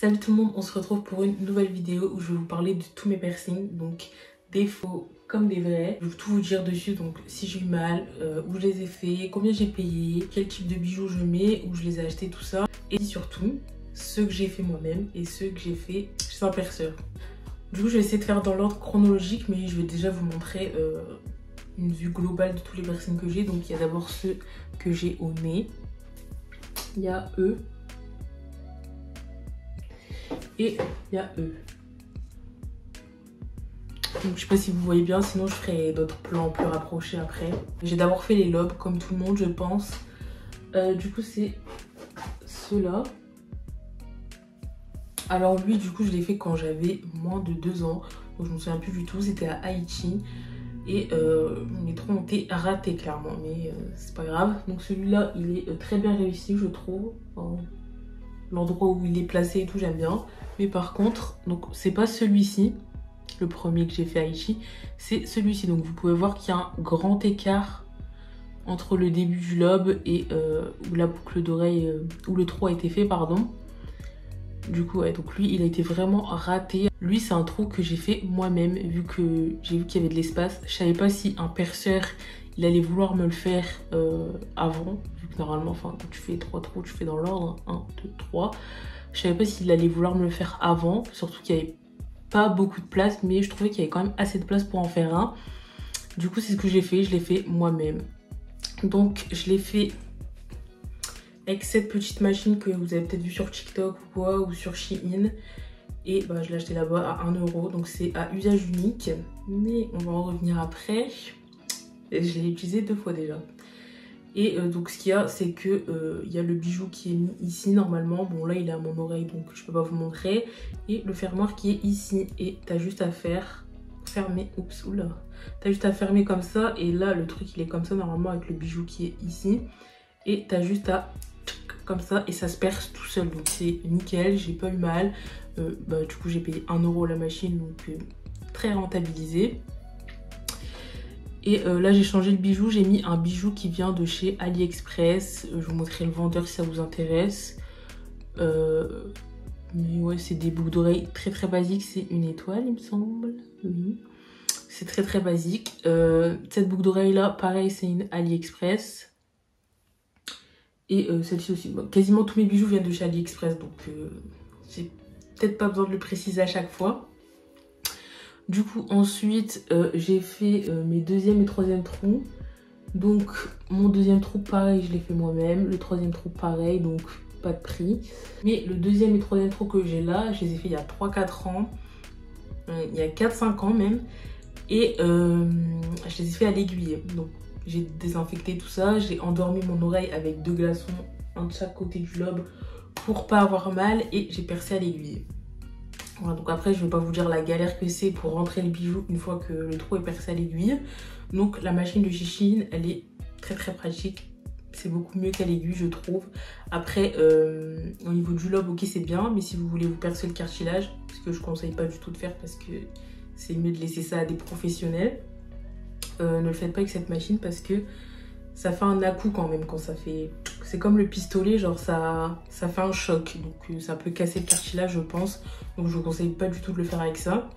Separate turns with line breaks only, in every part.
Salut tout le monde, on se retrouve pour une nouvelle vidéo où je vais vous parler de tous mes piercings, donc des faux comme des vrais. Je vais tout vous dire dessus, donc si j'ai eu mal, où je les ai fait, combien j'ai payé, quel type de bijoux je mets, où je les ai achetés, tout ça. Et surtout, ceux que j'ai fait moi-même et ceux que j'ai fait chez un perceur. Du coup, je vais essayer de faire dans l'ordre chronologique, mais je vais déjà vous montrer une vue globale de tous les piercings que j'ai. Donc il y a d'abord ceux que j'ai au nez, il y a eux. Et il y a eux. Donc je sais pas si vous voyez bien, sinon je ferai d'autres plans plus rapprochés après. J'ai d'abord fait les lobes comme tout le monde je pense. Du coup c'est ceux-là. Alors lui du coup je l'ai fait quand j'avais moins de 2 ans. Donc je me souviens plus du tout, c'était à Haïti. Et mes trous ont été ratés clairement, mais c'est pas grave. Donc celui-là il est très bien réussi je trouve. L'endroit où il est placé et tout j'aime bien. Mais par contre, donc c'est pas celui-ci, le premier que j'ai fait à Haïti, c'est celui-ci. Donc vous pouvez voir qu'il y a un grand écart entre le début du lobe et où la boucle d'oreille, où le trou a été fait, pardon. Du coup, ouais, donc lui, il a été vraiment raté. Lui, c'est un trou que j'ai fait moi-même, vu que j'ai vu qu'il y avait de l'espace. Je savais pas si un perceur, il allait vouloir me le faire avant, vu que normalement, enfin, quand tu fais 3 trous, tu fais dans l'ordre, 1, 2, 3. Je savais pas s'il allait vouloir me le faire avant, surtout qu'il n'y avait pas beaucoup de place, mais je trouvais qu'il y avait quand même assez de place pour en faire un. Du coup, c'est ce que j'ai fait, je l'ai fait moi-même. Donc, je l'ai fait avec cette petite machine que vous avez peut-être vue sur TikTok ou quoi, ou sur Shein. Et bah, je l'ai acheté là-bas à 1 €, donc c'est à usage unique. Mais on va en revenir après. Et je l'ai utilisé 2 fois déjà. Et donc ce qu'il y a, c'est que il y a le bijou qui est mis ici normalement. Bon là il est à mon oreille donc je peux pas vous montrer. Et le fermoir qui est ici. Et t'as juste à faire fermer. Oups, oula. T'as juste à fermer comme ça. Et là le truc il est comme ça normalement avec le bijou qui est ici. Et t'as juste à comme ça et ça se perce tout seul. Donc c'est nickel, j'ai pas eu mal. Du coup j'ai payé 1 € la machine donc très rentabilisé. Et là j'ai changé le bijou, j'ai mis un bijou qui vient de chez AliExpress. Je vous montrerai le vendeur si ça vous intéresse. Mais ouais c'est des boucles d'oreilles très très basiques, c'est une étoile il me semble. Oui. C'est très très basique. Cette boucle d'oreille là, pareil c'est une AliExpress. Et celle-ci aussi. Bon, quasiment tous mes bijoux viennent de chez AliExpress donc j'ai peut-être pas besoin de le préciser à chaque fois. Du coup ensuite j'ai fait mes 2e et 3e trous. Donc mon 2e trou pareil je l'ai fait moi-même. Le 3e trou pareil donc pas de prix. Mais le 2e et 3e trou que j'ai là je les ai fait il y a 3-4 ans. Il y a 4-5 ans même. Et je les ai fait à l'aiguille. Donc j'ai désinfecté tout ça. J'ai endormi mon oreille avec 2 glaçons, un de chaque côté du lobe pour pas avoir mal. Et j'ai percé à l'aiguille. Voilà, donc après je vais pas vous dire la galère que c'est pour rentrer le bijou une fois que le trou est percé à l'aiguille. Donc la machine de chez Shein elle est très très pratique, c'est beaucoup mieux qu'à l'aiguille je trouve. Après au niveau du lobe ok c'est bien, mais si vous voulez vous percer le cartilage, ce que je conseille pas du tout de faire parce que c'est mieux de laisser ça à des professionnels, ne le faites pas avec cette machine parce que ça fait un à-coup quand même quand ça fait... C'est comme le pistolet, genre ça fait un choc. Donc ça peut casser le cartilage je pense. Donc je vous conseille pas du tout de le faire avec ça.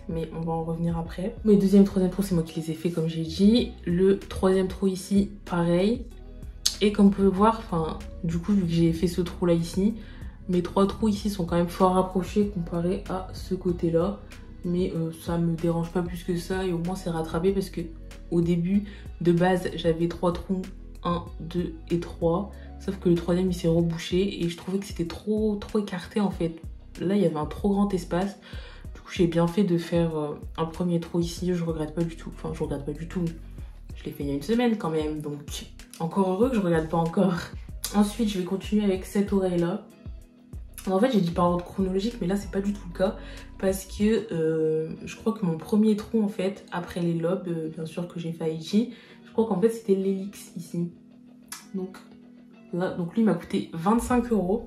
Mais on va en revenir après. Mes 2e, 3e trous c'est moi qui les ai fait comme j'ai dit. Le 3e trou ici pareil. Et comme vous pouvez voir, enfin du coup vu que j'ai fait ce trou là ici, mes 3 trous ici sont quand même fort rapprochés comparé à ce côté là. Mais ça me dérange pas plus que ça et au moins c'est rattrapé parce que au début de base j'avais 3 trous, 1, 2 et 3, sauf que le 3e il s'est rebouché et je trouvais que c'était trop écarté en fait. Là il y avait un trop grand espace, du coup j'ai bien fait de faire un premier trou ici, je regrette pas du tout, enfin je regrette pas du tout, je l'ai fait il y a 1 semaine quand même donc encore heureux que je regrette pas encore. Ensuite je vais continuer avec cette oreille là. En fait j'ai dit par ordre chronologique mais là c'est pas du tout le cas parce que je crois que mon premier trou en fait après les lobes bien sûr que j'ai fait à Haïti, je crois qu'en fait c'était l'hélix ici. Donc là donc lui il m'a coûté 25 €.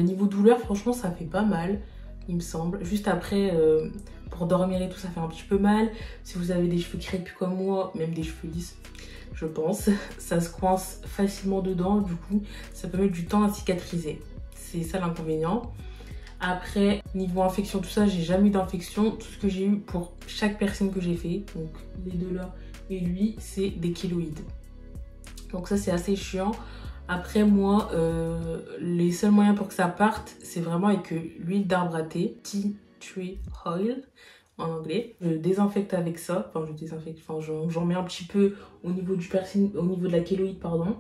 Niveau douleur franchement ça fait pas mal il me semble. Juste après pour dormir et tout ça fait un petit peu mal. Si vous avez des cheveux crépus comme moi, même des cheveux lisses je pense, ça se coince facilement dedans du coup ça peut mettre du temps à cicatriser. c'est ça l'inconvénient. Après, niveau infection, tout ça, j'ai jamais eu d'infection. Tout ce que j'ai eu pour chaque piercing que j'ai fait, donc les deux là et lui, c'est des kéloïdes. Donc ça, c'est assez chiant. Après, moi, les seuls moyens pour que ça parte, c'est vraiment avec l'huile d'arbre à thé, tea tree oil en anglais. Je désinfecte avec ça, enfin je désinfecte, enfin j'en mets un petit peu au niveau du piercing, au niveau de la kéloïde, pardon.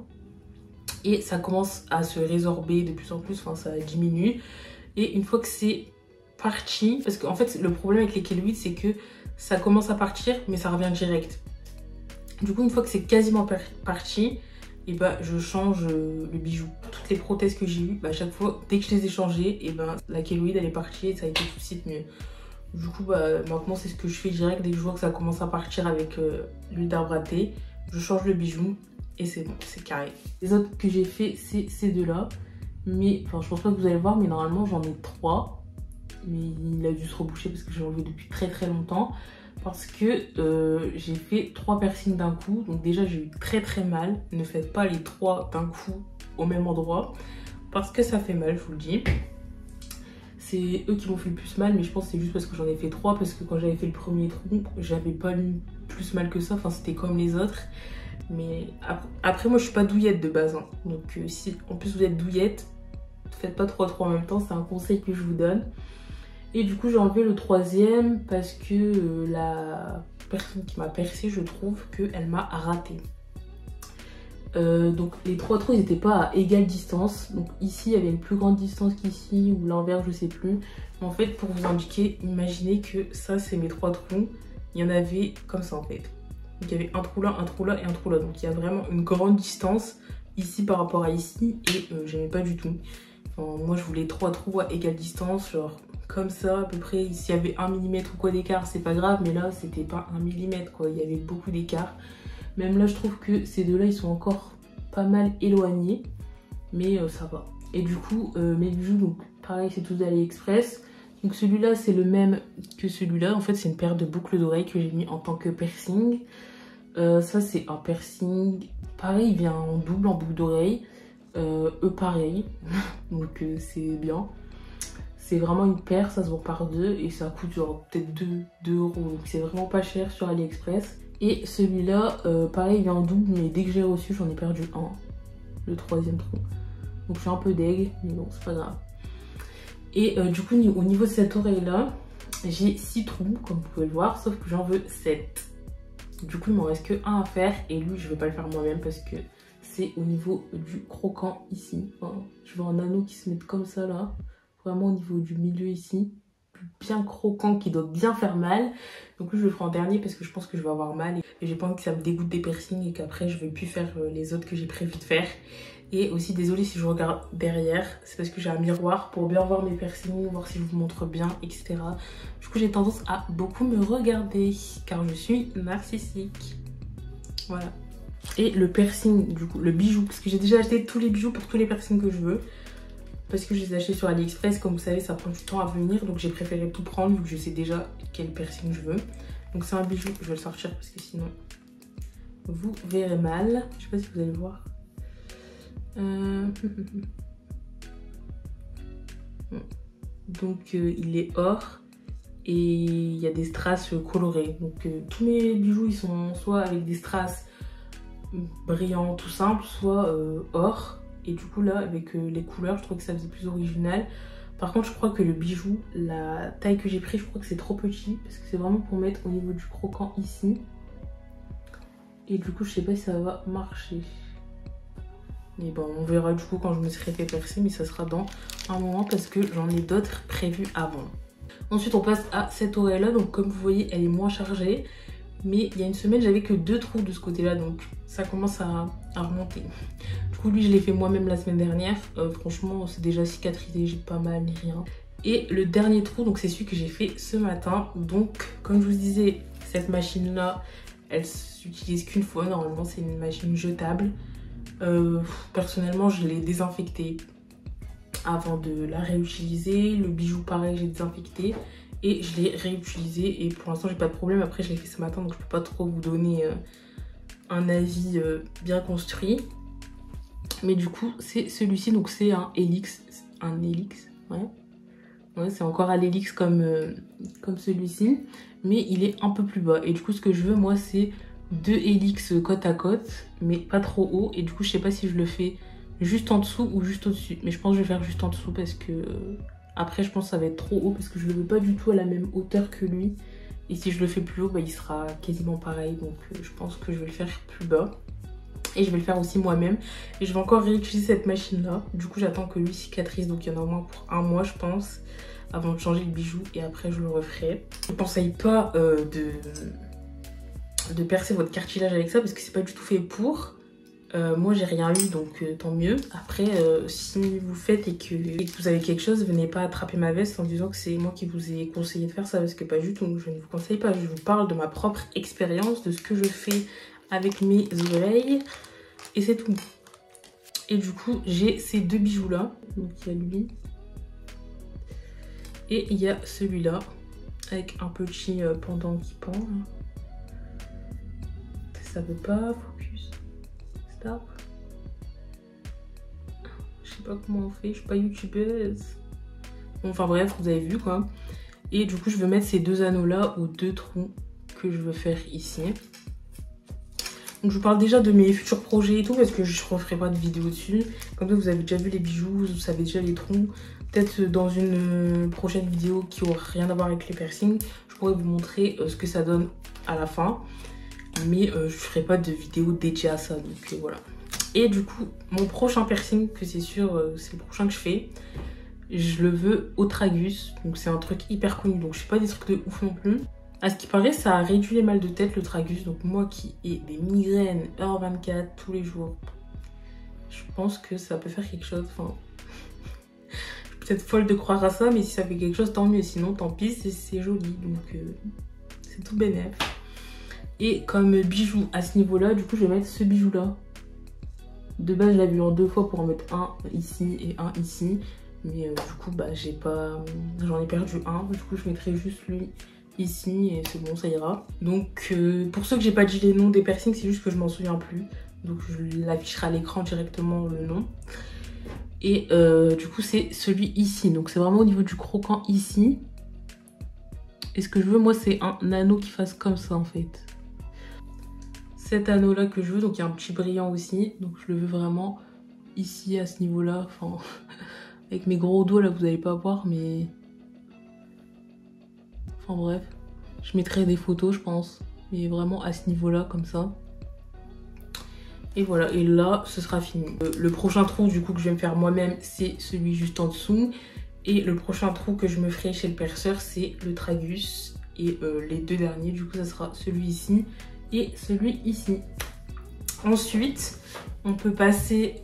Et ça commence à se résorber de plus en plus, enfin ça diminue. Et une fois que c'est parti, parce qu'en fait le problème avec les kéloïdes c'est que ça commence à partir mais ça revient direct. Du coup une fois que c'est quasiment parti, et bah je change le bijou. Toutes les prothèses que j'ai eues, bah, à chaque fois dès que je les ai changées, et ben la kéloïde elle est partie et ça a été tout de suite mieux. Du coup bah maintenant c'est ce que je fais direct dès que je vois que ça commence à partir avec l'huile d'arbre à thé. Je change le bijou et c'est bon, c'est carré. Les autres que j'ai fait c'est ces deux là. Mais, enfin je pense pas que vous allez voir, mais normalement j'en ai 3. Mais il a dû se reboucher parce que j'ai enlevé depuis très très longtemps. Parce que j'ai fait 3 piercings d'un coup. Donc déjà j'ai eu très très mal. Ne faites pas les 3 d'un coup au même endroit. Parce que ça fait mal, je vous le dis. C'est eux qui m'ont fait le plus mal. Mais je pense que c'est juste parce que j'en ai fait 3. Parce que quand j'avais fait le premier trou, j'avais pas eu plus mal que ça. Enfin c'était comme les autres. Mais après moi je suis pas douillette de base. Hein. Donc si en plus vous êtes douillette, faites pas 3 trous en même temps, c'est un conseil que je vous donne. Et du coup j'ai enlevé le 3e parce que la personne qui m'a percé, je trouve qu'elle m'a raté. Donc les 3 trous ils n'étaient pas à égale distance. Donc ici il y avait une plus grande distance qu'ici ou l'inverse, je sais plus. Mais en fait pour vous indiquer, imaginez que ça c'est mes 3 trous. Il y en avait comme ça en fait. Donc il y avait un trou là, un trou là et un trou là. Donc il y a vraiment une grande distance ici par rapport à ici et j'aimais pas du tout. Enfin, moi je voulais 3 trous à égale distance, genre comme ça à peu près. S'il y avait 1 mm ou quoi d'écart c'est pas grave, mais là c'était pas 1 mm quoi, il y avait beaucoup d'écart. Même là je trouve que ces deux là ils sont encore pas mal éloignés, mais ça va. Et du coup mes bijoux, donc pareil c'est tous d'AliExpress. Donc celui-là c'est le même que celui-là, en fait c'est une paire de boucles d'oreilles que j'ai mis en tant que piercing. Ça c'est un piercing, pareil il vient en double en boucle d'oreille. Eux pareil, donc c'est bien. C'est vraiment une paire, ça se vend par 2 et ça coûte genre peut-être 2 €. Donc c'est vraiment pas cher sur AliExpress. Et celui-là, pareil, il vient en double, mais dès que j'ai reçu, j'en ai perdu un. Le 3e trou. Donc je suis un peu deg, mais bon, c'est pas grave. Et du coup, au niveau de cette oreille-là, j'ai 6 trous, comme vous pouvez le voir, sauf que j'en veux 7. Du coup, il m'en reste que 1 à faire et lui, je vais pas le faire moi-même parce que c'est au niveau du croquant ici. Enfin, je veux un anneau qui se mette comme ça là, vraiment au niveau du milieu ici, bien croquant qui doit bien faire mal. Donc lui je le ferai en dernier parce que je pense que je vais avoir mal et j'ai pas envie que ça me dégoûte des piercings et qu'après je vais plus faire les autres que j'ai prévu de faire. Et aussi désolée si je regarde derrière, c'est parce que j'ai un miroir pour bien voir mes piercings, voir si je vous montre bien, etc. Du coup j'ai tendance à beaucoup me regarder car je suis narcissique. Voilà. Et le piercing, du coup, le bijou, parce que j'ai déjà acheté tous les bijoux pour tous les piercings que je veux. Parce que je les ai achetés sur AliExpress, comme vous savez, ça prend du temps à venir. Donc j'ai préféré tout prendre vu que je sais déjà quel piercing je veux. Donc c'est un bijou, je vais le sortir parce que sinon vous verrez mal. Je sais pas si vous allez le voir. Donc il est or et il y a des strass colorés. Donc tous mes bijoux ils sont soit avec des strass brillants tout simples, soit or. Et du coup là avec les couleurs je trouve que ça faisait plus original. Par contre je crois que le bijou, la taille que j'ai pris, je crois que c'est trop petit. Parce que c'est vraiment pour mettre au niveau du croquant ici. Et du coup je sais pas si ça va marcher. Mais bon on verra du coup quand je me serai fait percer. Mais ça sera dans un moment parce que j'en ai d'autres prévus avant. Ensuite on passe à cette oreille là. Donc comme vous voyez elle est moins chargée. Mais il y a une semaine j'avais que 2 trous de ce côté là. Donc ça commence à remonter. Du coup lui je l'ai fait moi-même la semaine dernière. Franchement c'est déjà cicatrisé, j'ai pas mal ni rien. Et le dernier trou donc c'est celui que j'ai fait ce matin. Donc comme je vous disais cette machine là elle s'utilise qu'une fois. Normalement c'est une machine jetable. Personnellement je l'ai désinfectée avant de la réutiliser. Le bijou pareil j'ai désinfecté. Et je l'ai réutilisé et pour l'instant j'ai pas de problème. Après je l'ai fait ce matin donc je peux pas trop vous donner un avis bien construit. Mais du coup c'est celui-ci, donc c'est un Helix. un hélix, ouais. Ouais, c'est encore à l'hélix comme celui-ci, mais il est un peu plus bas. Et du coup, ce que je veux, moi, c'est 2 hélix côte à côte, mais pas trop haut. Et du coup, je sais pas si je le fais juste en dessous ou juste au-dessus. Mais je pense que je vais faire juste en dessous parce que après, je pense que ça va être trop haut parce que je le veux pas du tout à la même hauteur que lui. Et si je le fais plus haut, bah, il sera quasiment pareil. Donc, je pense que je vais le faire plus bas. Et je vais le faire aussi moi-même. Et je vais encore réutiliser cette machine-là. Du coup, j'attends que lui cicatrise. Donc, il y en a au moins pour 1 mois, je pense, avant de changer le bijou. Et après, je le referai. Je ne conseille pas de percer votre cartilage avec ça parce que c'est pas du tout fait pour. Moi, j'ai rien eu, donc tant mieux. Après, si vous faites et que vous avez quelque chose, venez pas attraper ma veste en disant que c'est moi qui vous ai conseillé de faire ça parce que pas du tout. Je ne vous conseille pas. Je vous parle de ma propre expérience, de ce que je fais avec mes oreilles. Et c'est tout. Et du coup, j'ai ces 2 bijoux là. Donc il y a lui. Et il y a celui-là. Avec un petit pendant qui pend. Ça veut pas. Focus. Stop. Je sais pas comment on fait. Je suis pas youtubeuse. Bon, enfin bref, vous avez vu quoi. Et du coup, je veux mettre ces 2 anneaux là aux 2 trous que je veux faire ici. Donc je vous parle déjà de mes futurs projets et tout parce que je ne referai pas de vidéo dessus. Comme ça vous avez déjà vu les bijoux, vous savez déjà les trous. Peut-être dans une prochaine vidéo qui n'aura rien à voir avec les piercings, je pourrais vous montrer ce que ça donne à la fin. Mais je ne ferai pas de vidéo dédiée à ça, donc voilà. Et du coup, mon prochain piercing, que c'est sûr, c'est le prochain que je fais. Je le veux au tragus, donc c'est un truc hyper connu, donc je fais pas des trucs de ouf non plus. À ce qui paraît, ça a réduit les mal de tête, le tragus. Donc moi qui ai des migraines H24 tous les jours, je pense que ça peut faire quelque chose. Enfin, je suis peut-être folle de croire à ça, mais si ça fait quelque chose, tant mieux. Sinon, tant pis, c'est joli. Donc c'est tout bénef. Et comme bijou à ce niveau-là, du coup, je vais mettre ce bijou-là. De base, je l'avais vu en 2 fois pour en mettre un ici et un ici. Mais du coup, bah, j'en ai perdu un. Du coup, je mettrai juste lui ici et c'est bon, ça ira. Donc pour ceux que j'ai pas dit les noms des piercings, c'est juste que je m'en souviens plus, donc je l'afficherai à l'écran directement le nom. Et du coup c'est celui ici, donc c'est vraiment au niveau du croquant ici. Et ce que je veux moi, c'est un anneau qui fasse comme ça en fait. Cet anneau là que je veux, donc il y a un petit brillant aussi, donc je le veux vraiment ici à ce niveau là, enfin avec mes gros doigts là, vous n'allez pas voir, mais enfin bref, je mettrai des photos je pense, mais vraiment à ce niveau là comme ça. Et voilà, et là ce sera fini. Le prochain trou du coup que je vais me faire moi-même, c'est celui juste en dessous. Et le prochain trou que je me ferai chez le perceur, c'est le tragus. Et les 2 derniers, du coup ça sera celui ici et celui ici. Ensuite, on peut passer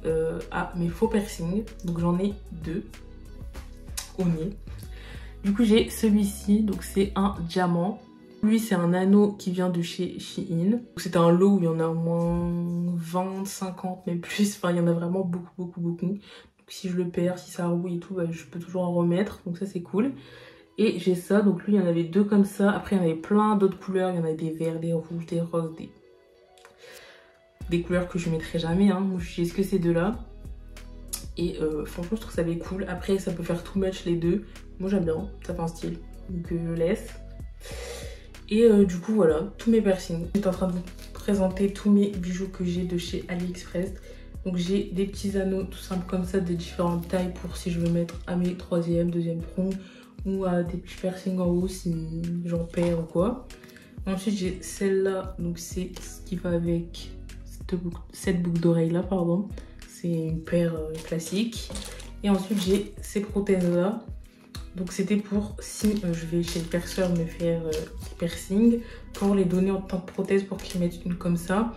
à mes faux piercings. Donc j'en ai 2 au nez. Du coup, j'ai celui-ci, donc c'est un diamant. Lui, c'est un anneau qui vient de chez Shein. C'est un lot où il y en a au moins 20, 50, même plus. Enfin, il y en a vraiment beaucoup. Donc si je le perds, si ça rouille et tout, bah, je peux toujours en remettre. Donc ça, c'est cool. Et j'ai ça, donc lui, il y en avait 2 comme ça. Après, il y en avait plein d'autres couleurs. Il y en a des verts, des rouges, des roses, des couleurs que je mettrai jamais. Hein. Moi, j'ai que ces 2-là. Et franchement, je trouve ça va être cool. Après, ça peut faire tout match les 2. Moi, j'aime bien, ça fait un style. Donc, je laisse. Et du coup, voilà, tous mes piercings. J'étais en train de vous présenter tous mes bijoux que j'ai de chez AliExpress. Donc, j'ai des petits anneaux tout simples comme ça, de différentes tailles pour si je veux mettre à mes 3e, 2e troncs. Ou à des petits piercings en haut si j'en perds ou quoi. Ensuite, j'ai celle-là. Donc, c'est ce qui va avec cette boucle d'oreille là, pardon. C'est une paire classique. Et ensuite, j'ai ces prothèses-là. Donc, c'était pour si je vais chez le perceur me faire des piercings, pour les donner en tant que prothèse pour qu'ils mettent une comme ça.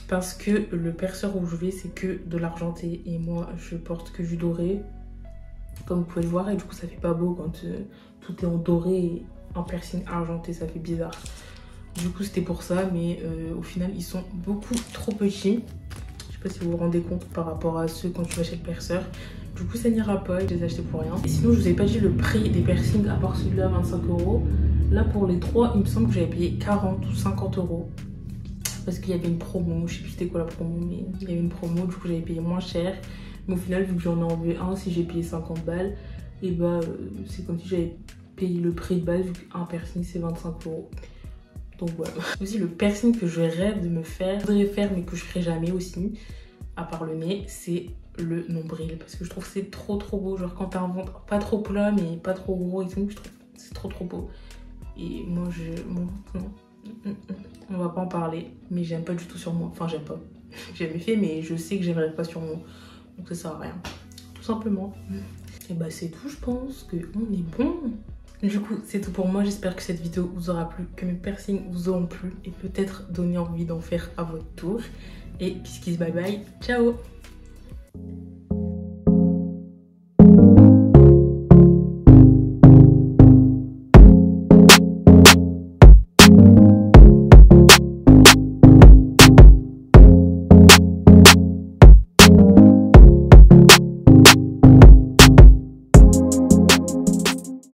Parce que le perceur où je vais, c'est que de l'argenté. Et moi, je porte que du doré. Comme vous pouvez le voir. Et du coup, ça fait pas beau quand tout est en doré et en piercing argenté. Ça fait bizarre. Du coup, c'était pour ça. Mais au final, ils sont beaucoup trop petits. Je sais pas si vous vous rendez compte par rapport à ceux quand tu vas chez le perceur. Du coup, ça n'ira pas, je les ai achetés pour rien. Et sinon, je vous ai pas dit le prix des piercings à part celui-là, 25 €. Là, pour les 3, il me semble que j'avais payé 40 ou 50 €. Parce qu'il y avait une promo, je sais plus c'était quoi la promo, mais il y avait une promo, du coup, j'avais payé moins cher. Mais au final, vu que j'en ai enlevé un, si j'ai payé 50 balles, et bah c'est comme si j'avais payé le prix de base, vu qu'un piercing c'est 25 €. Donc voilà. Aussi le piercing que je rêve de me faire, je voudrais faire mais que je ferai jamais aussi, à part le nez, c'est le nombril. Parce que je trouve que c'est trop beau. Genre quand t'as un ventre pas trop plat mais pas trop gros et tout, je trouve que c'est trop beau. Et moi non. On va pas en parler, mais j'aime pas du tout sur moi. Enfin j'aime pas. J'ai jamais fait mais je sais que j'aimerais pas sur moi. Donc ça sert à rien. Tout simplement. Et bah c'est tout, je pense qu'on est bon. Du coup, c'est tout pour moi. J'espère que cette vidéo vous aura plu, que mes piercings vous auront plu et peut-être donné envie d'en faire à votre tour. Et peace, bye bye, ciao!